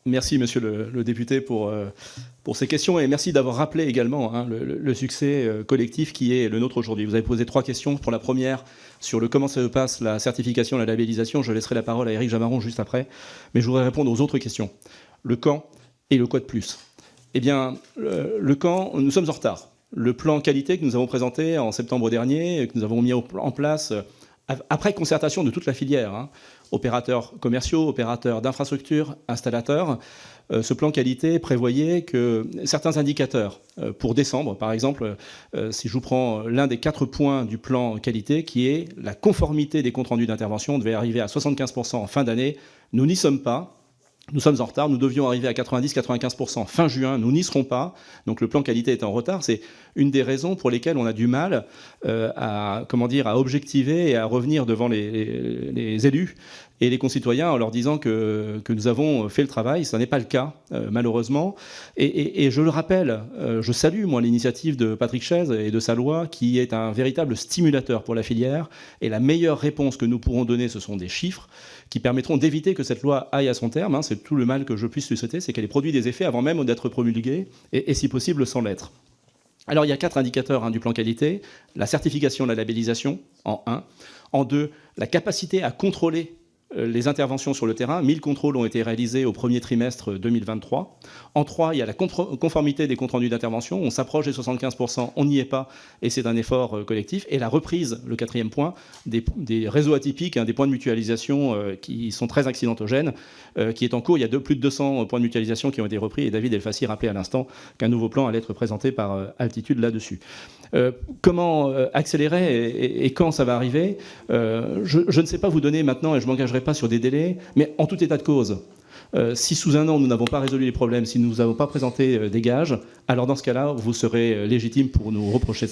Merci, monsieur le député, pour ces questions et merci d'avoir rappelé également le succès collectif qui est le nôtre aujourd'hui. Vous avez posé 3 questions. Pour la première, sur comment se passe la certification, la labellisation, je laisserai la parole à Éric Jamaron juste après. Mais je voudrais répondre aux autres questions. Le quand et le quoi de plus. Eh bien, le quand, nous sommes en retard. Le plan qualité que nous avons présenté en septembre dernier, que nous avons mis en place après concertation de toute la filière, opérateurs commerciaux, opérateurs d'infrastructures, installateurs, ce plan qualité prévoyait que certains indicateurs, pour décembre par exemple, si je vous prends l'un des 4 points du plan qualité, qui est la conformité des comptes rendus d'intervention, devait arriver à 75% en fin d'année, nous n'y sommes pas. Nous sommes en retard, nous devions arriver à 90-95% fin juin, nous n'y serons pas. Donc le plan qualité est en retard. C'est une des raisons pour lesquelles on a du mal à objectiver et à revenir devant les élus et les concitoyens en leur disant que nous avons fait le travail. Ce n'est pas le cas, malheureusement. Et je le rappelle, je salue, moi, l'initiative de Patrick Chaize et de sa loi, qui est un véritable stimulateur pour la filière. Et la meilleure réponse que nous pourrons donner, ce sont des chiffres qui permettront d'éviter que cette loi aille à son terme. C'est tout le mal que je puisse lui souhaiter, c'est qu'elle ait produit des effets avant même d'être promulguée, et si possible sans l'être. Alors il y a 4 indicateurs du plan qualité. La certification, la labellisation, en 1. En 2, la capacité à contrôler les interventions sur le terrain. 1000 contrôles ont été réalisés au premier trimestre 2023. En 3, il y a la conformité des comptes rendus d'intervention. On s'approche des 75%, on n'y est pas, et c'est un effort collectif. Et la reprise, le 4e point, des réseaux atypiques, des points de mutualisation qui sont très accidentogènes, qui est en cours. Il y a plus de 200 points de mutualisation qui ont été repris, et David Elfassi rappelait à l'instant qu'un nouveau plan allait être présenté par Altitude là-dessus. Comment accélérer et quand ça va arriver, je ne sais pas vous donner maintenant, et je ne m'engagerai pas sur des délais, mais en tout état de cause, si sous un an nous n'avons pas résolu les problèmes, si nous n'avons pas présenté des gages, alors dans ce cas-là, vous serez légitime pour nous reprocher ça.